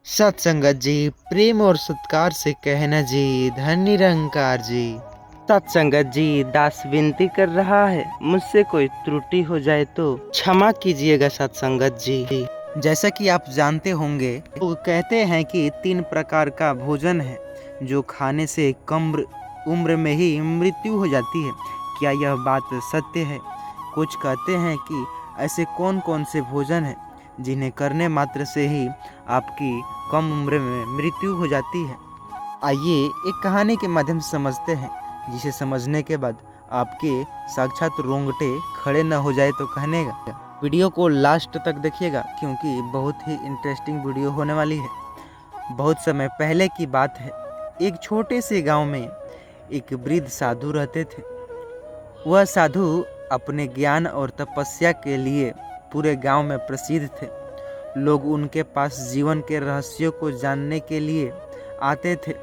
सत्संगत जी, प्रेम और सत्कार से कहना जी, धन निरंकार जी। सत्संगत जी, दास विनती कर रहा है, मुझसे कोई त्रुटि हो जाए तो क्षमा कीजिएगा सत्संगत जी। जैसा कि आप जानते होंगे, तो कहते हैं कि 3 प्रकार का भोजन है जो खाने से कम उम्र में ही मृत्यु हो जाती है। क्या यह बात सत्य है? कुछ कहते हैं कि ऐसे कौन कौन से भोजन हैं जिन्हें करने मात्र से ही आपकी कम उम्र में मृत्यु हो जाती है। आइए एक कहानी के माध्यम से समझते हैं, जिसे समझने के बाद आपके साक्षात रोंगटे खड़े न हो जाए तो कहने का। वीडियो को लास्ट तक देखिएगा क्योंकि बहुत ही इंटरेस्टिंग वीडियो होने वाली है। बहुत समय पहले की बात है, एक छोटे से गांव में एक वृद्ध साधु रहते थे। वह साधु अपने ज्ञान और तपस्या के लिए पूरे गांव में प्रसिद्ध थे। लोग उनके पास जीवन के रहस्यों को जानने के लिए आते थे।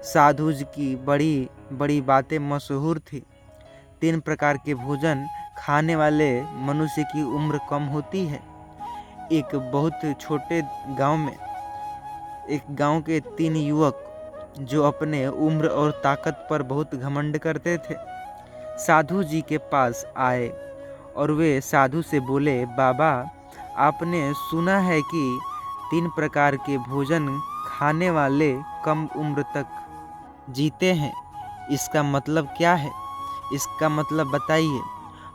साधु जी की बड़ी बड़ी बातें मशहूर थी। 3 प्रकार के भोजन खाने वाले मनुष्य की उम्र कम होती है। एक बहुत छोटे गांव में एक गांव के 3 युवक जो अपने उम्र और ताकत पर बहुत घमंड करते थे, साधु जी के पास आए और वे साधु से बोले, बाबा, आपने सुना है कि 3 प्रकार के भोजन खाने वाले कम उम्र तक जीते हैं। इसका मतलब क्या है? इसका मतलब बताइए।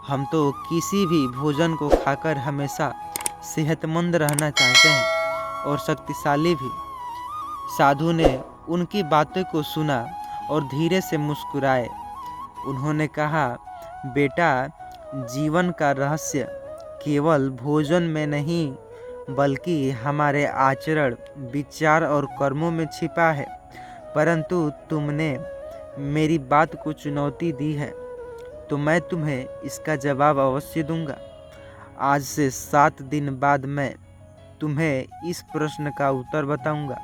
हम तो किसी भी भोजन को खाकर हमेशा सेहतमंद रहना चाहते हैं और शक्तिशाली भी। साधु ने उनकी बातों को सुना और धीरे से मुस्कुराए। उन्होंने कहा, बेटा, जीवन का रहस्य केवल भोजन में नहीं बल्कि हमारे आचरण, विचार और कर्मों में छिपा है। परंतु तुमने मेरी बात को चुनौती दी है तो मैं तुम्हें इसका जवाब अवश्य दूंगा। आज से 7 दिन बाद मैं तुम्हें इस प्रश्न का उत्तर बताऊंगा,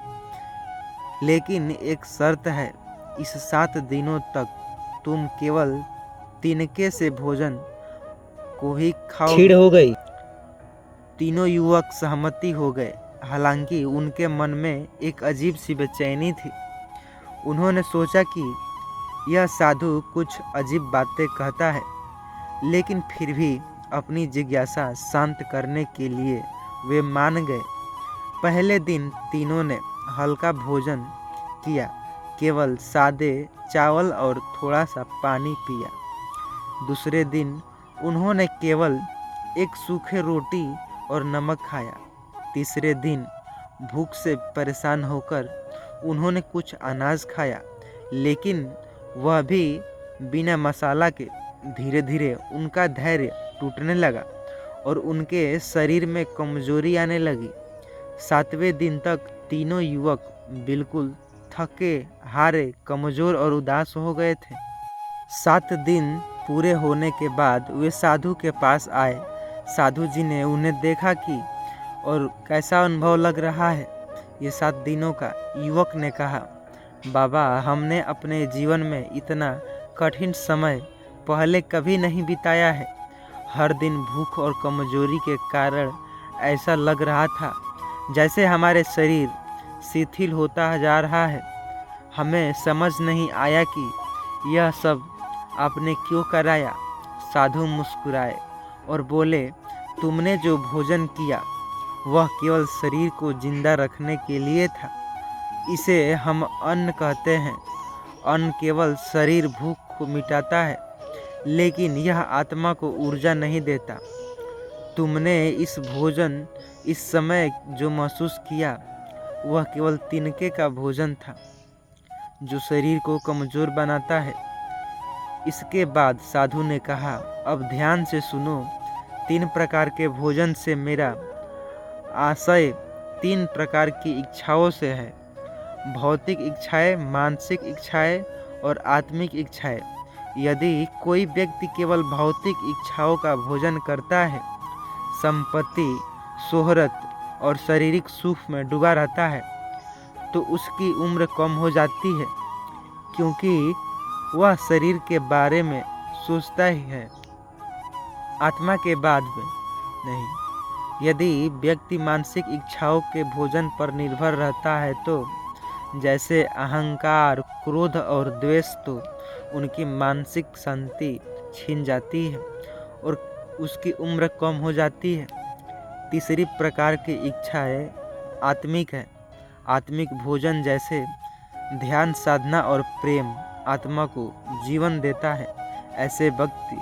लेकिन एक शर्त है। इस 7 दिनों तक तुम केवल तिनके से भोजन को ही खाओगे। खीर हो गई। तीनों युवक सहमति हो गए। हालांकि उनके मन में एक अजीब सी बेचैनी थी। उन्होंने सोचा कि यह साधु कुछ अजीब बातें कहता है, लेकिन फिर भी अपनी जिज्ञासा शांत करने के लिए वे मान गए। पहले दिन तीनों ने हल्का भोजन किया, केवल सादे चावल और थोड़ा सा पानी पिया। दूसरे दिन उन्होंने केवल एक सूखे रोटी और नमक खाया। तीसरे दिन भूख से परेशान होकर उन्होंने कुछ अनाज खाया, लेकिन वह भी बिना मसाला के। धीरे धीरे उनका धैर्य टूटने लगा और उनके शरीर में कमजोरी आने लगी। 7वें दिन तक तीनों युवक बिल्कुल थके हारे, कमजोर और उदास हो गए थे। 7 दिन पूरे होने के बाद वे साधु के पास आए। साधु जी ने उन्हें देखा कि और कैसा अनुभव लग रहा है ये 7 दिनों का। युवक ने कहा, बाबा, हमने अपने जीवन में इतना कठिन समय पहले कभी नहीं बिताया है। हर दिन भूख और कमजोरी के कारण ऐसा लग रहा था जैसे हमारे शरीर शिथिल होता जा रहा है। हमें समझ नहीं आया कि यह सब आपने क्यों कराया। साधु मुस्कुराए और बोले, तुमने जो भोजन किया वह केवल शरीर को जिंदा रखने के लिए था। इसे हम अन्न कहते हैं। अन्न केवल शरीर भूख को मिटाता है, लेकिन यह आत्मा को ऊर्जा नहीं देता। तुमने इस समय जो महसूस किया वह केवल तिनके का भोजन था जो शरीर को कमजोर बनाता है। इसके बाद साधु ने कहा, अब ध्यान से सुनो। 3 प्रकार के भोजन से मेरा आशय 3 प्रकार की इच्छाओं से है। भौतिक इच्छाएं, मानसिक इच्छाएं और आत्मिक इच्छाएं। यदि कोई व्यक्ति केवल भौतिक इच्छाओं का भोजन करता है, संपत्ति, शोहरत और शारीरिक सुख में डूबा रहता है, तो उसकी उम्र कम हो जाती है, क्योंकि वह शरीर के बारे में सोचता ही है, आत्मा के बाद में नहीं। यदि व्यक्ति मानसिक इच्छाओं के भोजन पर निर्भर रहता है तो जैसे अहंकार, क्रोध और द्वेष, तो उनकी मानसिक शांति छीन जाती है और उसकी उम्र कम हो जाती है। तीसरी प्रकार की इच्छाएं आत्मिक है। आत्मिक भोजन जैसे ध्यान, साधना और प्रेम आत्मा को जीवन देता है। ऐसे व्यक्ति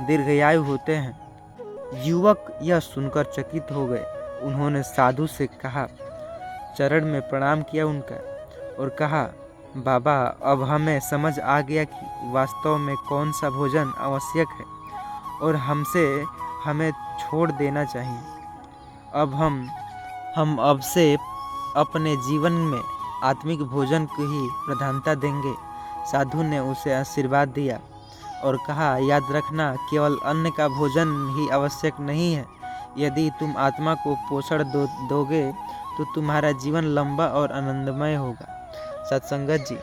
दीर्घायु होते हैं। युवक यह सुनकर चकित हो गए। उन्होंने साधु से कहा, चरण में प्रणाम किया उनका और कहा, बाबा, अब हमें समझ आ गया कि वास्तव में कौन सा भोजन आवश्यक है और हमें छोड़ देना चाहिए। अब हम अब से अपने जीवन में आत्मिक भोजन को ही प्रधानता देंगे। साधु ने उसे आशीर्वाद दिया और कहा, याद रखना, केवल अन्न का भोजन ही आवश्यक नहीं है। यदि तुम आत्मा को पोषण दोगे तो तुम्हारा जीवन लंबा और आनंदमय होगा। सत्संगत जी,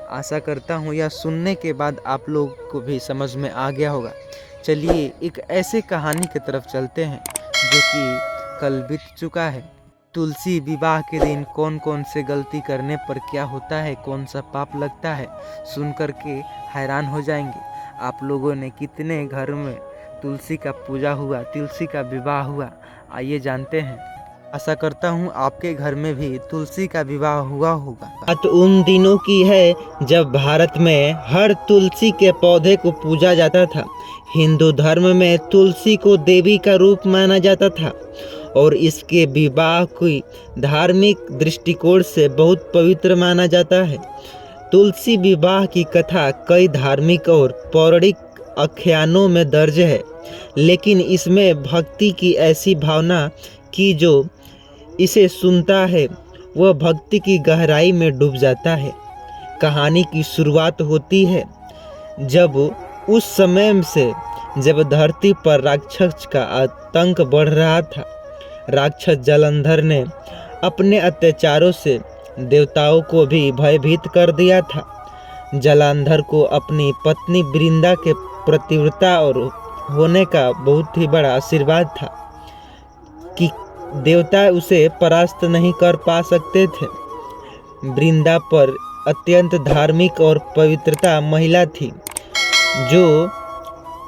आशा करता हूँ यह सुनने के बाद आप लोग को भी समझ में आ गया होगा। चलिए एक ऐसे कहानी की तरफ चलते हैं जो कि कल बीत चुका है। तुलसी विवाह के दिन कौन कौन से गलती करने पर क्या होता है, कौन सा पाप लगता है, सुन कर के हैरान हो जाएंगे। आप लोगों ने कितने घर में तुलसी का पूजा हुआ, तुलसी का विवाह हुआ, आइए जानते हैं। आशा करता हूँ आपके घर में भी तुलसी का विवाह हुआ होगा। बात उन दिनों की है जब भारत में हर तुलसी के पौधे को पूजा जाता था। हिंदू धर्म में तुलसी को देवी का रूप माना जाता था और इसके विवाह की धार्मिक दृष्टिकोण से बहुत पवित्र माना जाता है। तुलसी विवाह की कथा कई धार्मिक और पौराणिक आख्यानों में दर्ज है, लेकिन इसमें भक्ति की ऐसी भावना कि जो इसे सुनता है वह भक्ति की गहराई में डूब जाता है। कहानी की शुरुआत होती है जब उस समय से जब धरती पर राक्षस का आतंक बढ़ रहा था। राक्षस जलंधर ने अपने अत्याचारों से देवताओं को भी भयभीत कर दिया था। जलंधर को अपनी पत्नी वृंदा के पतिव्रता और होने का बहुत ही बड़ा आशीर्वाद था कि देवता उसे परास्त नहीं कर पा सकते थे। वृंदा पर अत्यंत धार्मिक और पवित्रता महिला थी, जो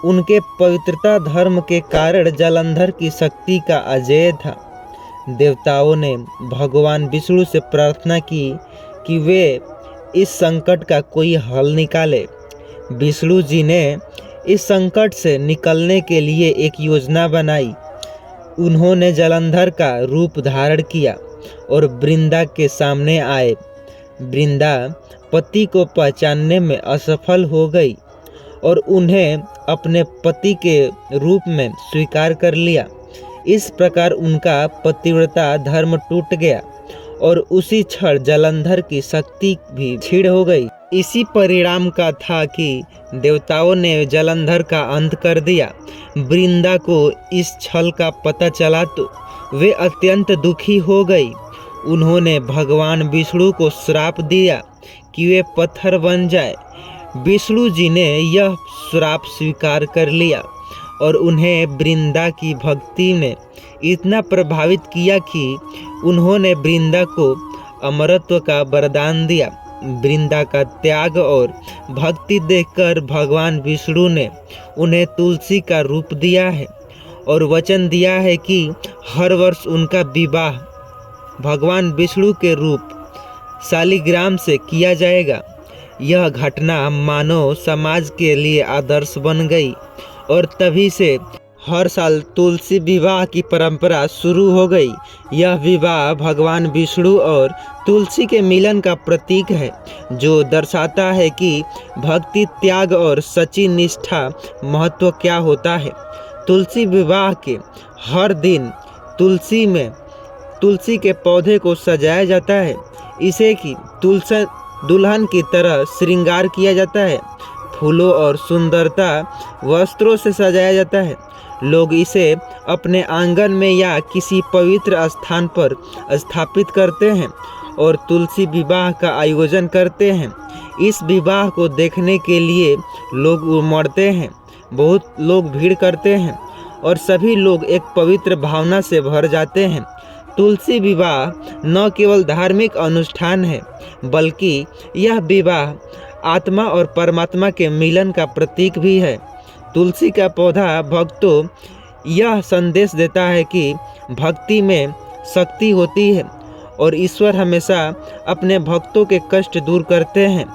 उनके पवित्रता धर्म के कारण जलंधर की शक्ति का अजेय था। देवताओं ने भगवान विष्णु से प्रार्थना की कि वे इस संकट का कोई हल निकाले। विष्णु जी ने इस संकट से निकलने के लिए एक योजना बनाई। उन्होंने जलंधर का रूप धारण किया और वृंदा के सामने आए। वृंदा पति को पहचानने में असफल हो गई और उन्हें अपने पति के रूप में स्वीकार कर लिया। इस प्रकार उनका पतिव्रता धर्म टूट गया और उसी क्षण जलंधर की शक्ति भी क्षीण हो गई। इसी परिणाम का था कि देवताओं ने जलंधर का अंत कर दिया। वृंदा को इस छल का पता चला तो वे अत्यंत दुखी हो गई। उन्होंने भगवान विष्णु को श्राप दिया कि वे पत्थर बन जाए। विष्णु जी ने यह श्राप स्वीकार कर लिया और उन्हें वृंदा की भक्ति ने इतना प्रभावित किया कि उन्होंने वृंदा को अमरत्व का वरदान दिया। वृंदा का त्याग और भक्ति देखकर भगवान विष्णु ने उन्हें तुलसी का रूप दिया है और वचन दिया है कि हर वर्ष उनका विवाह भगवान विष्णु के रूप शालिग्राम से किया जाएगा। यह घटना मानव समाज के लिए आदर्श बन गई और तभी से हर साल तुलसी विवाह की परंपरा शुरू हो गई। यह विवाह भगवान विष्णु और तुलसी के मिलन का प्रतीक है, जो दर्शाता है कि भक्ति, त्याग और सच्ची निष्ठा महत्व क्या होता है। तुलसी विवाह के हर दिन तुलसी के पौधे को सजाया जाता है। इसे की तुलसी दुल्हन की तरह श्रृंगार किया जाता है। फूलों और सुंदरता वस्त्रों से सजाया जाता है। लोग इसे अपने आंगन में या किसी पवित्र स्थान पर स्थापित करते हैं और तुलसी विवाह का आयोजन करते हैं। इस विवाह को देखने के लिए लोग उमड़ते हैं, बहुत लोग भीड़ करते हैं और सभी लोग एक पवित्र भावना से भर जाते हैं। तुलसी विवाह न केवल धार्मिक अनुष्ठान है, बल्कि यह विवाह आत्मा और परमात्मा के मिलन का प्रतीक भी है। तुलसी का पौधा भक्तों यह संदेश देता है कि भक्ति में शक्ति होती है और ईश्वर हमेशा अपने भक्तों के कष्ट दूर करते हैं।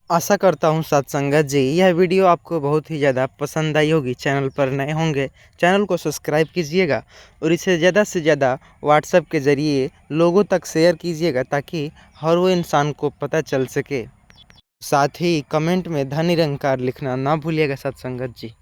आशा करता हूँ साथ संगत जी यह वीडियो आपको बहुत ही ज़्यादा पसंद आई होगी। चैनल पर नए होंगे चैनल को सब्सक्राइब कीजिएगा और इसे ज़्यादा से ज़्यादा व्हाट्सएप के ज़रिए लोगों तक शेयर कीजिएगा ताकि हर वो इंसान को पता चल सके। साथ ही कमेंट में धन निरंकार लिखना ना भूलिएगा साथ संगत जी।